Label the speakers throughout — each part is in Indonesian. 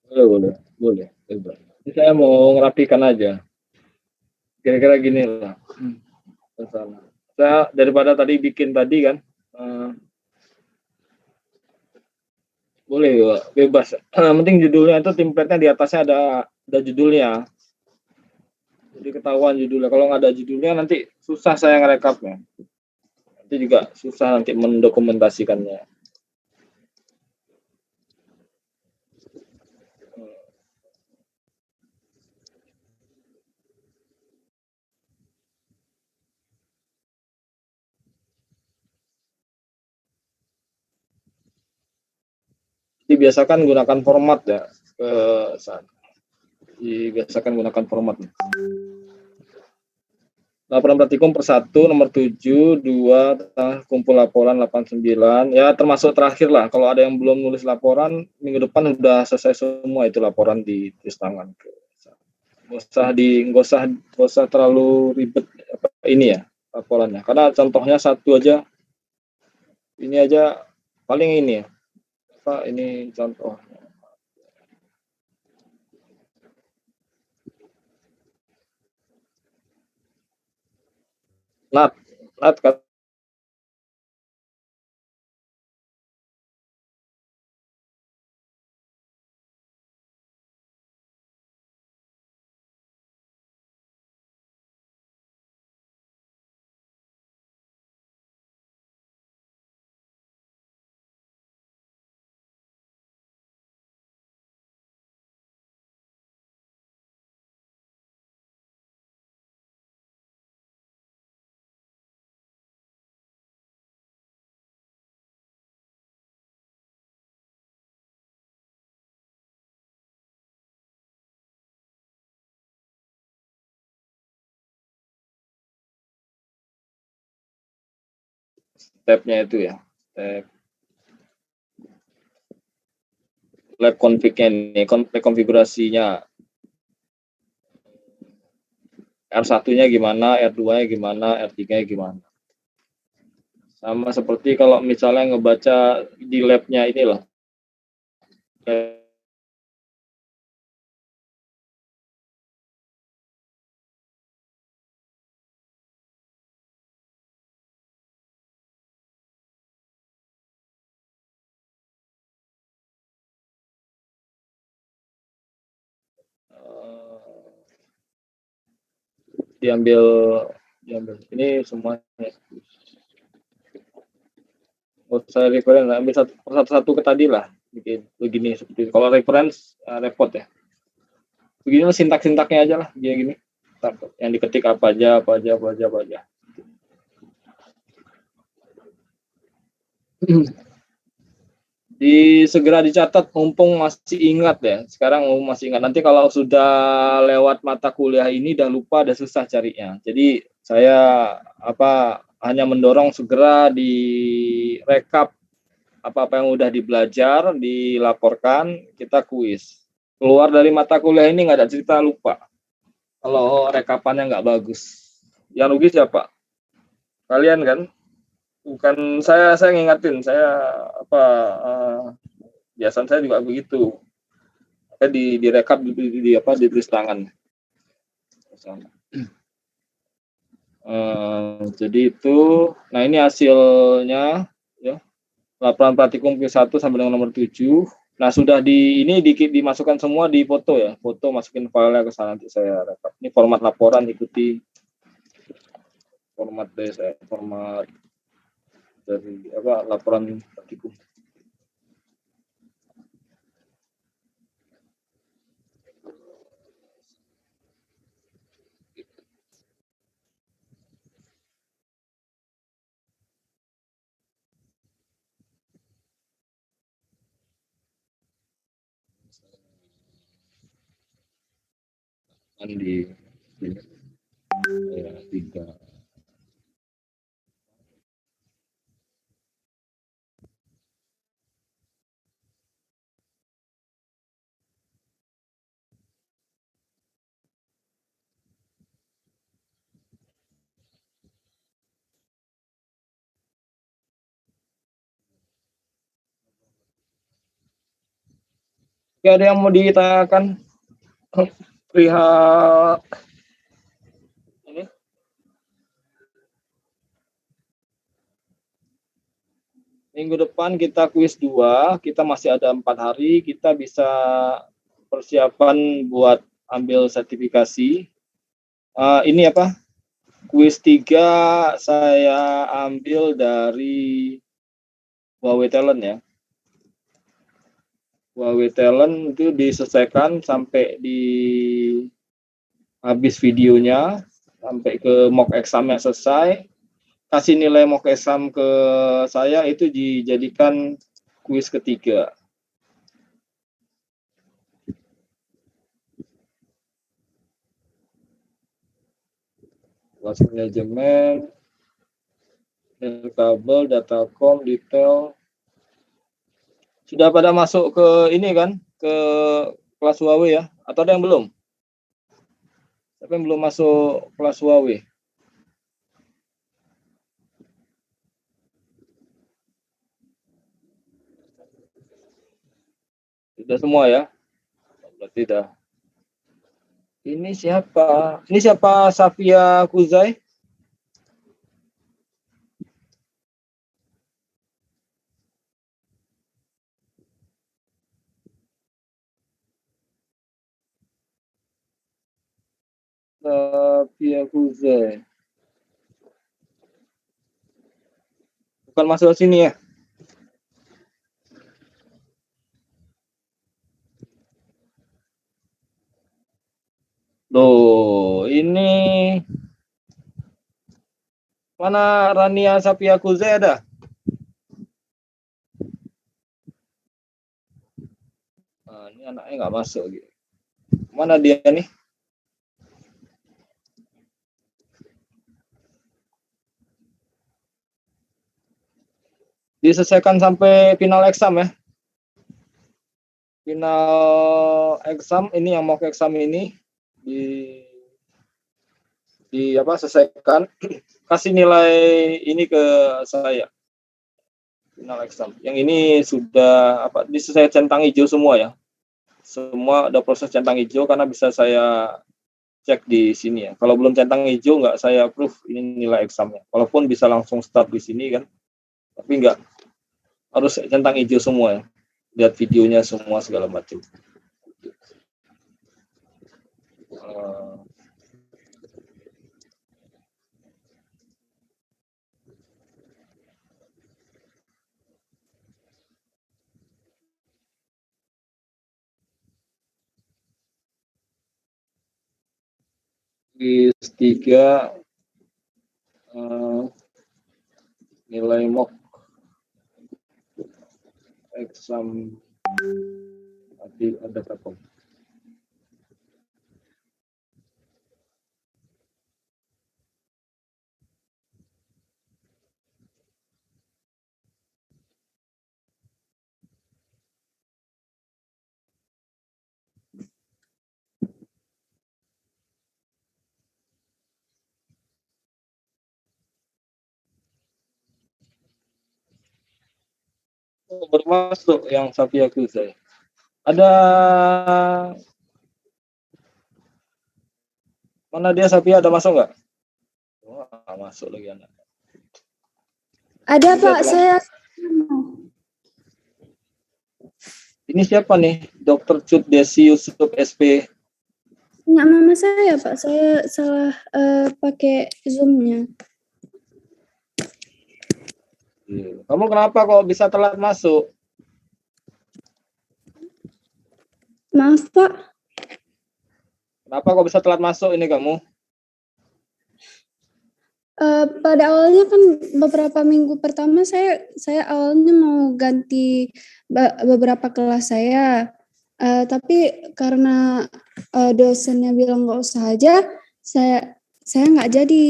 Speaker 1: Boleh, boleh, boleh, bebas. Ini saya mau ngerapikan aja. Kira-kira gini lah. Masalah. Saya daripada tadi bikin tadi kan, boleh ya, bebas. Yang penting judulnya itu template-nya di atasnya ada judulnya. Jadi ketahuan judulnya. Kalau nggak ada judulnya nanti susah saya ngerekapnya. Nanti juga susah nanti mendokumentasikannya. Dibiasakan gunakan format ya. Saat dibiasakan gunakan format. Laporan praktikum per 1, nomor 7, 2, kumpul laporan 89. Ya termasuk terakhir lah. Kalau ada yang belum nulis laporan, minggu depan sudah selesai semua itu laporan di tulis tangan. Nggak usah terlalu ribet ini ya laporannya. Karena contohnya satu aja, ini aja paling ini ya. Ini contoh. Nat, Nat stepnya itu ya. Step lab config-nya ini, konfigurasinya. R1-nya gimana, R2-nya gimana, R3-nya gimana. Sama seperti kalau misalnya ngebaca di lab-nya inilah. Diambil ini semuanya. Saya reference ambil satu-satu ke tadi lah, bikin begini seperti itu. Kalau reference repot ya. Begini sintak-sintaknya aja lah, dia gini. Yang diketik apa aja. Segera dicatat mumpung masih ingat ya. Sekarang masih ingat. Nanti kalau sudah lewat mata kuliah ini udah lupa, udah susah carinya. Jadi saya hanya mendorong segera direkap apa-apa yang udah dibelajar, dilaporkan, kita kuis. Keluar dari mata kuliah ini nggak ada cerita lupa. Kalau rekapannya nggak bagus. Yang rugi siapa? Kalian kan? Bukan saya ngingatin, saya biasanya saya juga begitu. Direkap ditulis tangan. Jadi itu, nah ini hasilnya ya. Laporan praktikum Q1 sampai dengan nomor 7. Nah, sudah dimasukkan semua di foto ya. Foto masukin filenya ke sana nanti saya rekap. Ini format laporan, ikuti format dari laporan praktikum. di ya, 3. Oke, ada yang mau ditanyakan perihal ini? Minggu depan kita kuis 2, kita masih ada 4 hari, kita bisa persiapan buat ambil sertifikasi. Ini apa? Kuis 3 saya ambil dari Huawei Talent ya. Huawei Talent itu diselesaikan sampai di habis videonya, sampai ke mock examnya selesai. Kasih nilai mock exam ke saya, itu dijadikan kuis ketiga. Kelas manajemen, kabel, datacom, detail. Sudah pada masuk ke ini kan, ke kelas Huawei ya? Atau ada yang belum? Siapa yang belum masuk kelas Huawei? Sudah semua ya? Berarti dah. Ini siapa? Ini siapa? Safia Kuzai? Safia Kuzai. Bukan masuk sini ya? Loh, ini mana Rania Safia Kuzai ada? Nah, ini anaknya nggak masuk gitu. Mana dia nih? Diselesaikan sampai final exam ya? Final exam ini yang mock exam ini di apa selesaikan, kasih nilai ini ke saya, final exam. Yang ini sudah apa diselesaikan centang hijau semua ya, semua ada proses centang hijau karena bisa saya cek di sini ya. Kalau belum centang hijau nggak saya approve ini nilai examnya. Walaupun bisa langsung start di sini kan, tapi nggak, harus centang hijau semua ya. Lihat videonya semua segala macam. Di 3 nilai mock exam nanti ada berapa? Bermasuk yang Safia Kuzai. Ada mana dia Safia, ada masuk nggak? Wah, masuk lagi anak.
Speaker 2: Ada Pak, saya.
Speaker 1: Ini siapa nih? Dr. Cut Desi Yusuf SP.
Speaker 2: Punya mama saya Pak, saya salah pakai Zoom-nya.
Speaker 1: Kamu kenapa kok bisa telat masuk?
Speaker 2: Maaf Pak.
Speaker 1: Kenapa kok bisa telat masuk ini kamu?
Speaker 2: Pada awalnya kan beberapa minggu pertama saya awalnya mau ganti beberapa kelas saya. Tapi karena dosennya bilang nggak usah aja, saya nggak jadi.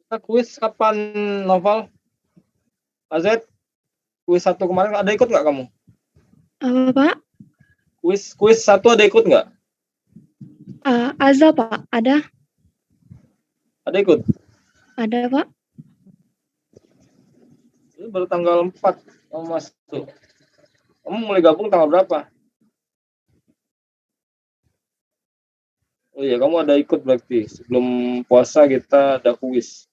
Speaker 1: Kita kuis kapan, Noval? AZ, kuis 1 kemarin ada ikut nggak kamu?
Speaker 2: Apa Pak?
Speaker 1: Kuis 1 ada ikut nggak?
Speaker 2: Azza Pak, ada
Speaker 1: Ada ikut?
Speaker 2: Pak.
Speaker 1: Ini baru tanggal 4 kamu masuk. Kamu mulai gabung tanggal berapa? Oh iya, kamu ada ikut berarti. Sebelum puasa kita ada kuis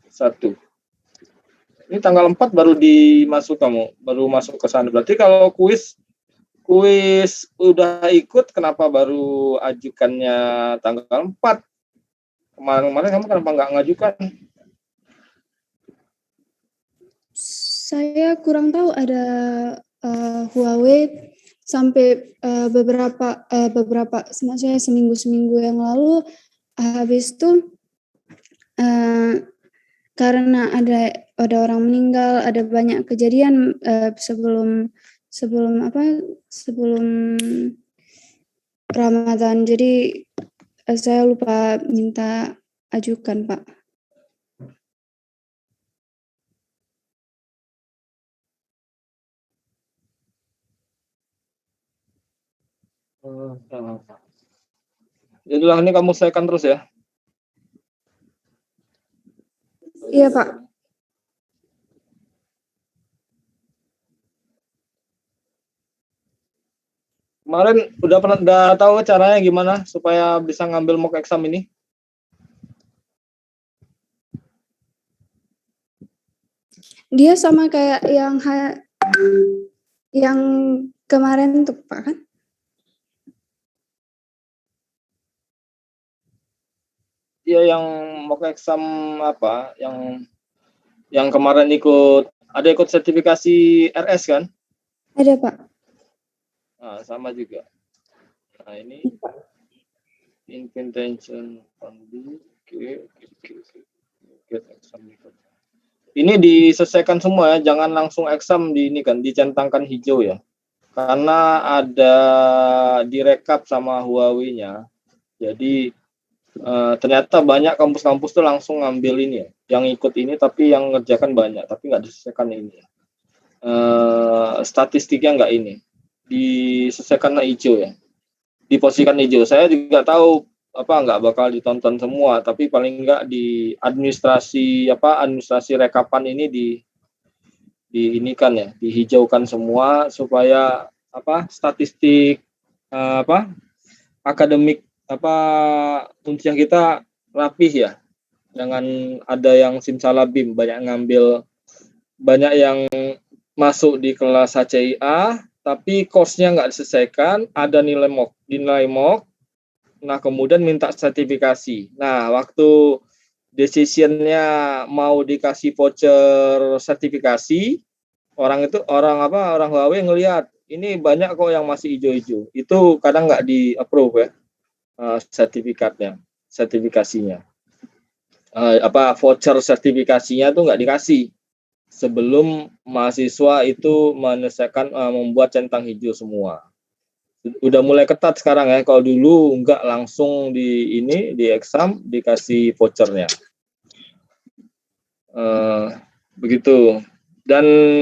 Speaker 1: 1. Ini tanggal 4 baru dimasuk kamu, baru masuk ke sana. Berarti kalau kuis udah ikut, kenapa baru ajukannya tanggal 4? Kemarin-kemarin kamu kenapa nggak ngajukan?
Speaker 2: Saya kurang tahu ada Huawei sampai beberapa maksudnya seminggu yang lalu habis itu karena ada orang meninggal, ada banyak kejadian sebelum Ramadan. Jadi saya lupa minta ajukan, Pak.
Speaker 1: Jadilah ini kamu selesaikan terus ya.
Speaker 2: Iya, Pak.
Speaker 1: Kemarin udah tahu caranya gimana supaya bisa ngambil mock exam ini?
Speaker 2: Dia sama kayak yang kemarin tuh, Pak, kan?
Speaker 1: Iya, yang mock exam apa? Yang kemarin ikut sertifikasi RS kan?
Speaker 2: Ada, Pak.
Speaker 1: Nah, sama juga. Nah, ini intention get exam. Ini diselesaikan semua ya, jangan langsung exam dicentangkan hijau ya. Karena ada direkap sama Huawei-nya. Jadi ternyata banyak kampus-kampus tuh langsung ngambil ini ya, yang ikut ini tapi yang ngerjakan banyak, tapi nggak diselesaikan ini ya. Statistiknya nggak ini, diselesaikan hijau ya, diposisikan hijau. Saya juga tahu nggak bakal ditonton semua, tapi paling nggak di administrasi rekapan ini diinikan ya, dihijaukan semua supaya statistik akademik kunciah kita rapih ya, jangan ada yang simsalabim, banyak yang masuk di kelas HCIA tapi course-nya nggak diselesaikan, ada nilai mock, nah kemudian minta sertifikasi. Nah waktu decision-nya mau dikasih voucher sertifikasi, orang Huawei ngelihat ini banyak kok yang masih hijau-hijau, itu kadang nggak di approve ya. Sertifikasinya voucher sertifikasinya tuh nggak dikasih sebelum mahasiswa itu membuat centang hijau semua. Udah mulai ketat sekarang ya, kalau dulu nggak langsung di exam dikasih vouchernya. Begitu. Dan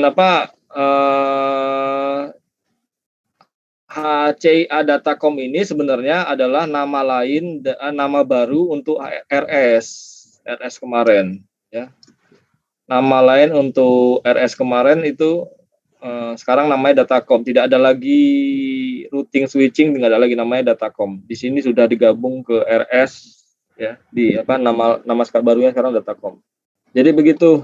Speaker 1: HCIA Datacom ini sebenarnya adalah nama baru untuk RS kemarin ya. Nama lain untuk RS kemarin itu sekarang namanya Datacom, tidak ada lagi routing switching, tidak ada lagi namanya Datacom. Di sini sudah digabung ke RS ya, di nama barunya sekarang Datacom. Jadi begitu.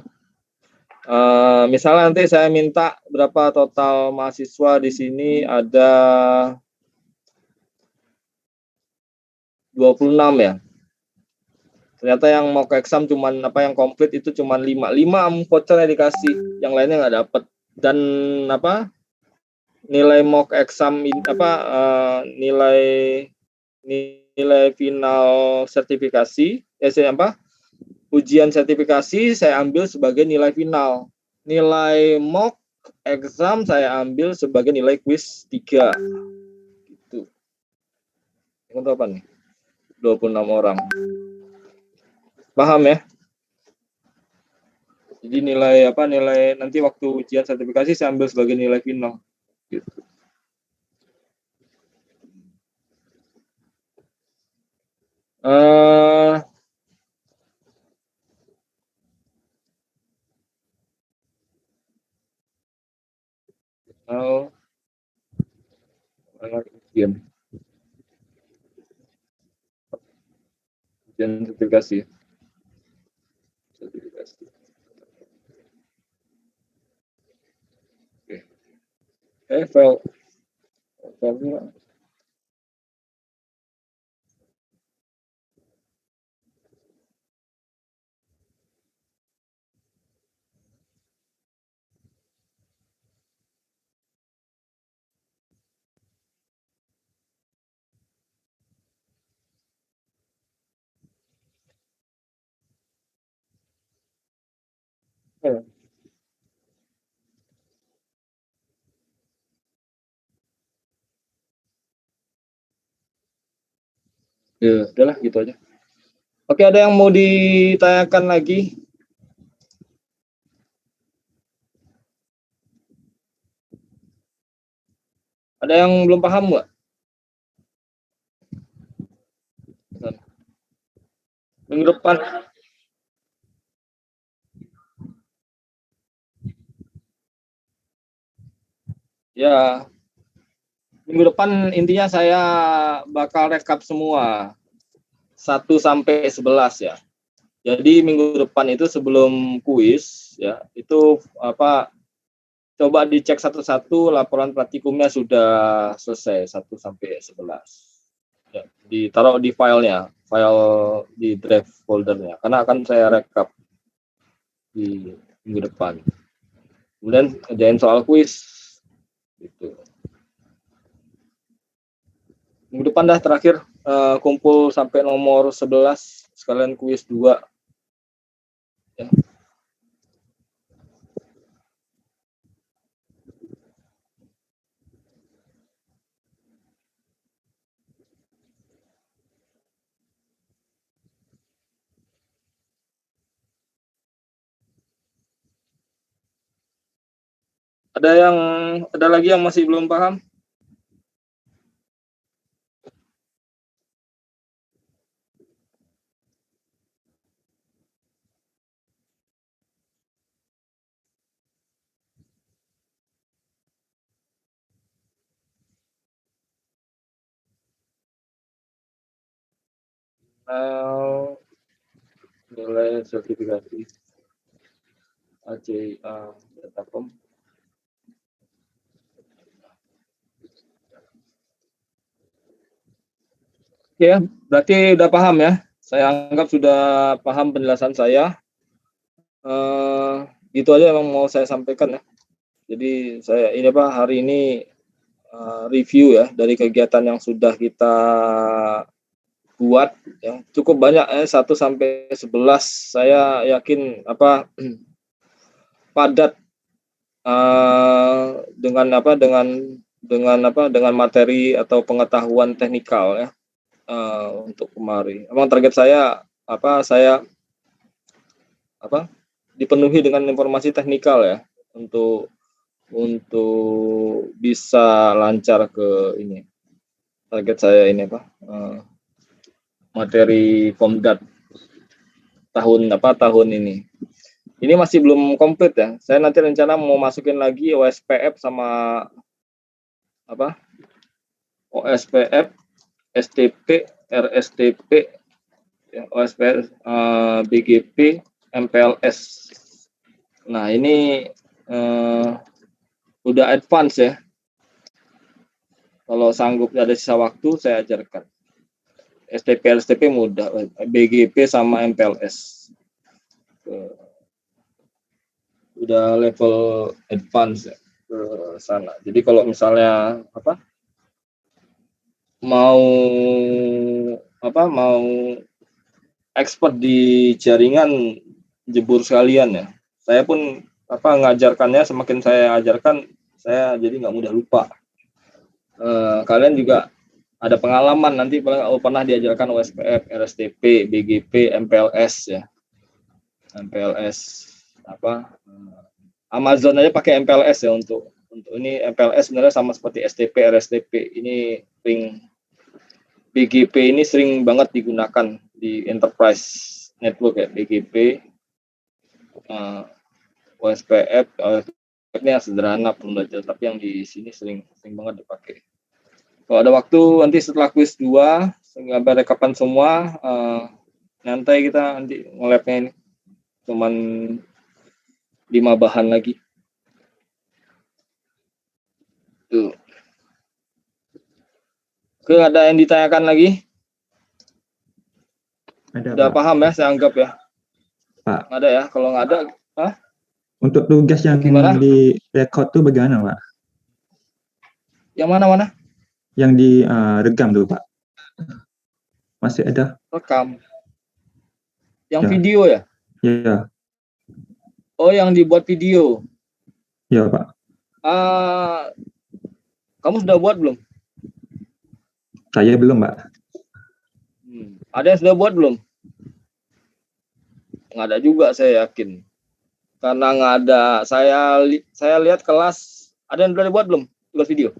Speaker 1: Misalnya nanti saya minta berapa total mahasiswa di sini, ada 26 ya. Ternyata yang mau ke exam yang komplit itu cuman 5 vouchernya dikasih, yang lainnya nggak dapat. Dan nilai mock exam nilai final sertifikasi ujian sertifikasi saya ambil sebagai nilai final. Nilai mock exam saya ambil sebagai nilai kuis 3. Gitu. Untuk apa nih? 26 orang. Paham ya? Jadi nilai nanti waktu ujian sertifikasi saya ambil sebagai nilai final. Gitu. Oh, ujian sertifikasi. Oke. File ya, udahlah gitu aja. Oke, ada yang mau ditanyakan lagi? Ada yang belum paham nggak? Minggu depan, ya, minggu depan intinya saya bakal rekap semua 1 sampai 11 ya. Jadi minggu depan itu sebelum kuis ya, itu coba dicek satu-satu laporan praktikumnya sudah selesai 1 sampai 11. Ya, ditaruh di filenya, file di drive foldernya, karena akan saya rekap di minggu depan. Kemudian kerjain soal kuis gitu. Minggu depan dah terakhir kumpul sampai nomor 11 sekalian kuis 2 ya. Ada lagi yang masih belum paham? Nilai sertifikasi ACA Datacom. Oke ya, berarti udah paham ya. Saya anggap sudah paham penjelasan saya. Gitu aja yang mau saya sampaikan ya. Jadi saya hari ini review ya dari kegiatan yang sudah kita buat ya, cukup banyak ya, 1 sampai 11. Saya yakin padat dengan materi atau pengetahuan teknikal ya untuk kemarin. Emang target saya saya dipenuhi dengan informasi teknikal ya untuk bisa lancar ke ini. Target saya ini materi Komdat tahun ini. Ini masih belum komplit ya. Saya nanti rencana mau masukin lagi OSPF sama OSPF, STP, RSTP, ya, OSPF, BGP, MPLS. Nah ini udah advance ya. Kalau sanggup ada sisa waktu saya ajarkan. STP, RSTP mudah, BGP sama MPLS. Udah level advance ya, ke sana. Jadi kalau misalnya mau expert di jaringan jebur sekalian ya. Saya pun ngajarkannya, semakin saya ajarkan, saya jadi nggak mudah lupa. Kalian juga ada pengalaman nanti pernah diajarkan OSPF, RSTP, BGP, MPLS ya. MPLS Amazon aja pakai MPLS ya untuk ini. MPLS sebenarnya sama seperti STP, RSTP. Ini ring BGP ini sering banget digunakan di enterprise network ya, BGP, OSPF. OSPF ini yang sederhana perlu belajar, tapi yang di sini sering banget dipakai. Kalau ada waktu nanti setelah quiz 2, sampai rekapan semua, nyantai kita nanti nge-labnya ini. Cuman 5 bahan lagi. Tuh. Oke, ada yang ditanyakan lagi?
Speaker 3: Ada,
Speaker 1: udah
Speaker 3: Pak.
Speaker 1: Paham ya, saya anggap ya.
Speaker 3: Pak.
Speaker 1: Ada ya, kalau nggak ada,
Speaker 3: Untuk tugas yang
Speaker 1: gimana?
Speaker 3: di record tuh bagaimana, Pak?
Speaker 1: Yang mana?
Speaker 3: Yang di rekam tuh, Pak. Masih ada?
Speaker 1: Rekam. Yang
Speaker 3: Ya.
Speaker 1: video ya?
Speaker 3: Iya.
Speaker 1: Oh, yang dibuat video.
Speaker 3: Iya, Pak.
Speaker 1: Kamu sudah buat belum?
Speaker 3: Saya belum, Pak.
Speaker 1: Ada yang sudah buat belum? Nggak ada juga, saya yakin. Karena nggak ada. Saya lihat kelas, ada yang sudah dibuat belum tugas video?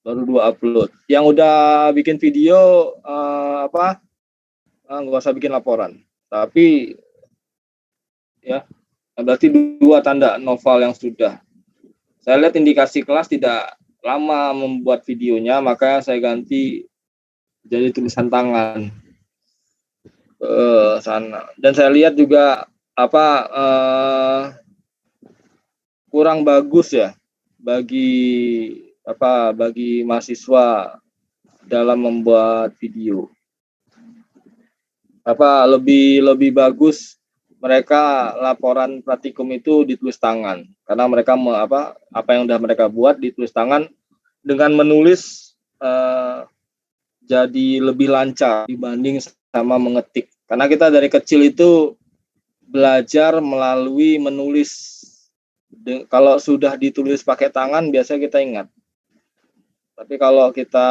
Speaker 1: Baru 2 upload. Yang udah bikin video nggak usah bikin laporan. Tapi ya berarti 2 tanda novel yang sudah. Saya lihat indikasi kelas tidak lama membuat videonya, maka saya ganti jadi tulisan tangan sana. Dan saya lihat juga kurang bagus ya bagi mahasiswa dalam membuat video. Lebih bagus mereka laporan praktikum itu ditulis tangan, karena mereka apa yang udah mereka buat ditulis tangan dengan menulis jadi lebih lancar dibanding sama mengetik. Karena kita dari kecil itu belajar melalui menulis. Kalau sudah ditulis pakai tangan biasanya kita ingat. Tapi kalau kita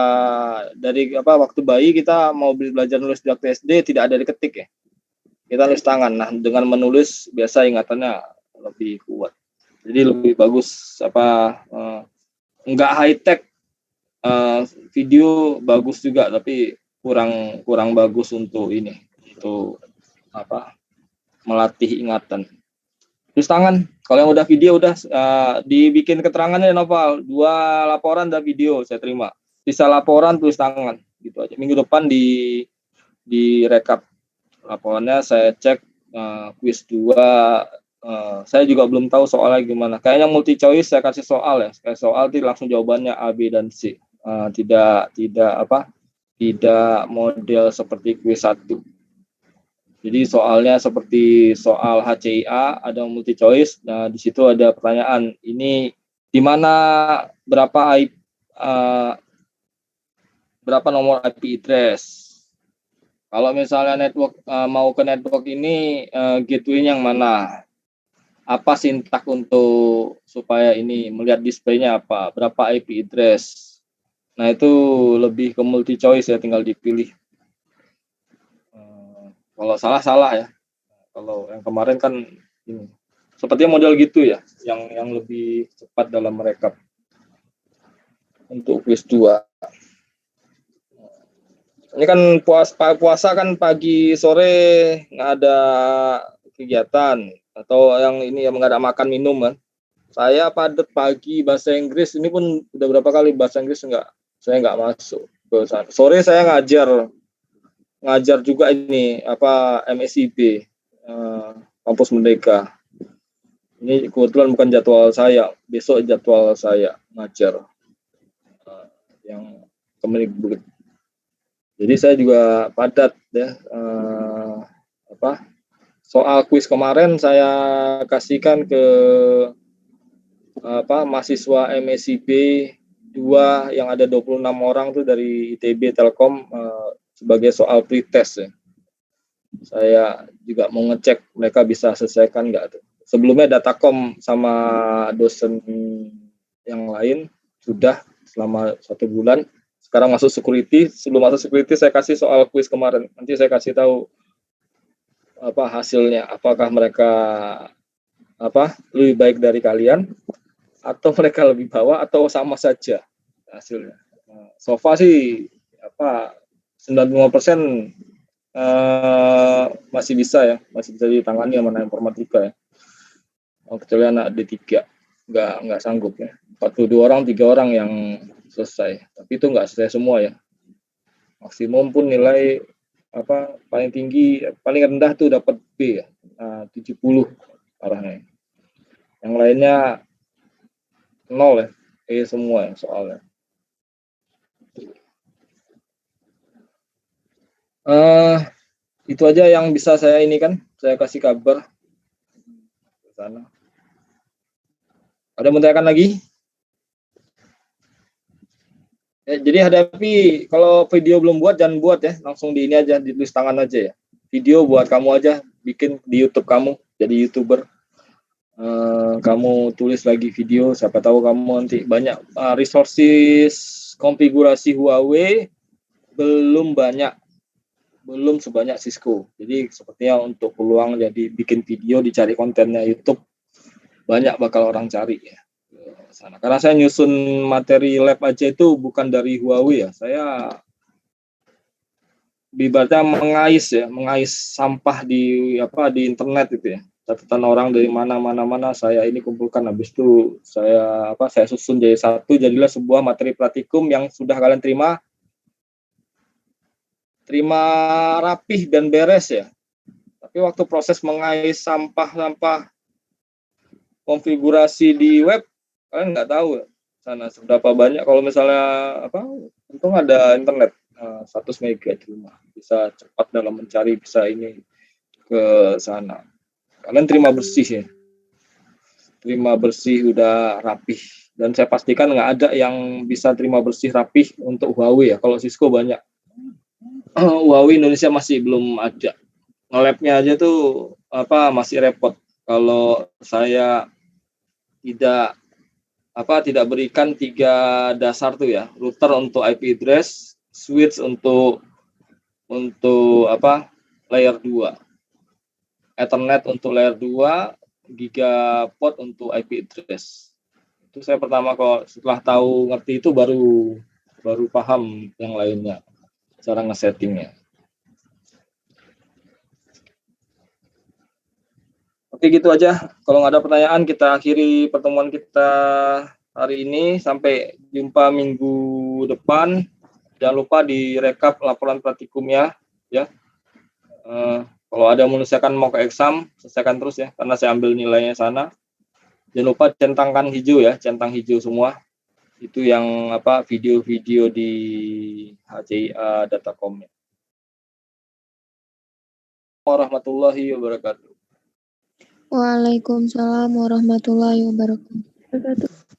Speaker 1: dari waktu bayi kita mau belajar nulis di waktu SD tidak ada diketik ya. Kita nulis tangan. Nah, dengan menulis biasa ingatannya lebih kuat. Jadi lebih bagus enggak high tech, video bagus juga tapi kurang bagus untuk melatih ingatan. Tulis tangan. Kalau yang udah video udah dibikin keterangannya Noval. 2 laporan dan video saya terima. Sisa laporan tulis tangan gitu aja. Minggu depan di rekap laporannya, saya cek quiz 2. Saya juga belum tahu soalnya gimana. Kayaknya multi choice saya kasih soal ya. Kayak soal itu langsung jawabannya A, B dan C. Tidak model seperti quiz 1. Jadi soalnya seperti soal HCIA, ada multi choice. Nah, di situ ada pertanyaan, ini di mana berapa nomor IP address? Kalau misalnya network mau ke network ini, gateway-nya yang mana? Apa sintak untuk supaya ini melihat display-nya apa? Berapa IP address? Nah, itu lebih ke multi choice ya, tinggal dipilih. Kalau salah ya. Kalau yang kemarin kan ini sepertinya model gitu ya, yang lebih cepat dalam merekap untuk quiz 2. Ini kan puasa kan pagi sore nggak ada kegiatan, atau yang ini yang nggak ada makan minum kan. Saya padat pagi bahasa Inggris, ini pun udah berapa kali bahasa Inggris saya nggak masuk ke sana. Sore saya ngajar juga ini MSIB, Kampus Merdeka. Ini kebetulan bukan jadwal saya, besok jadwal saya ngajar yang Kemendikbud. Jadi saya juga padat ya. Soal kuis kemarin saya kasihkan ke mahasiswa MSIB dua yang ada 26 orang tuh dari ITB Telkom sebagai soal pretest ya. Saya juga mau ngecek mereka bisa selesaikan nggak tuh. Sebelumnya Datacom sama dosen yang lain sudah selama 1 bulan. Sekarang masuk security. Sebelum masuk security saya kasih soal kuis kemarin. Nanti saya kasih tahu apa hasilnya. Apakah mereka lebih baik dari kalian atau mereka lebih bawah atau sama saja hasilnya. So far sih 95% masih bisa ya, masih bisa ditangani sama anak informatika ya. Kecuali anak D3 nggak sanggup ya. 42 orang, 3 orang yang selesai. Tapi itu nggak selesai semua ya. Maksimum pun nilai paling tinggi, paling rendah tuh dapat B ya, 70 arahnya. Yang lainnya 0 ya, E semua ya soalnya. Itu aja yang bisa saya ini kan, saya kasih kabar ke sana. Ada yang mau tanyakan lagi? Ya, jadi hadapi kalau video belum buat jangan buat ya, langsung di ini aja, ditulis tangan aja ya. Video buat kamu aja, bikin di YouTube kamu, jadi YouTuber. Kamu tulis lagi video, siapa tahu kamu nanti banyak resources konfigurasi Huawei belum sebanyak Cisco. Jadi sepertinya untuk peluang jadi bikin video dicari kontennya YouTube banyak bakal orang cari ya sana. Karena saya nyusun materi lab aja itu bukan dari Huawei ya. Saya ibaratnya mengais sampah di internet itu ya. Catatan orang dari mana saya ini kumpulkan, habis itu saya susun jadi satu, jadilah sebuah materi praktikum yang sudah kalian terima rapih dan beres ya. Tapi waktu proses mengais sampah konfigurasi di web kalian nggak tahu sana seberapa banyak. Kalau misalnya untung ada internet 100 mega di rumah, bisa cepat dalam mencari, bisa ini ke sana. Kalian terima bersih udah rapih, dan saya pastikan nggak ada yang bisa terima bersih rapih untuk Huawei ya. Kalau Cisco banyak. Huawei Indonesia masih belum ada. Nge-lab-nya aja tuh masih repot. Kalau saya tidak berikan 3 dasar tuh ya, router untuk IP address, switch untuk layer 2, Ethernet untuk layer 2, gigaport untuk IP address. Itu saya pertama setelah tahu ngerti itu baru paham yang lainnya, cara ngesettingnya. Oke, gitu aja. Kalau nggak ada pertanyaan, kita akhiri pertemuan kita hari ini. Sampai jumpa minggu depan. Jangan lupa direkap laporan praktikumnya ya. Kalau ada menyelesaikan mau ke exam, selesaikan terus ya, karena saya ambil nilainya sana. Jangan lupa centangkan hijau ya, centang hijau semua. Itu yang video-video di HCIA Datacom. Warahmatullahi wabarakatuh.
Speaker 2: Waalaikumsalam warahmatullahi wabarakatuh.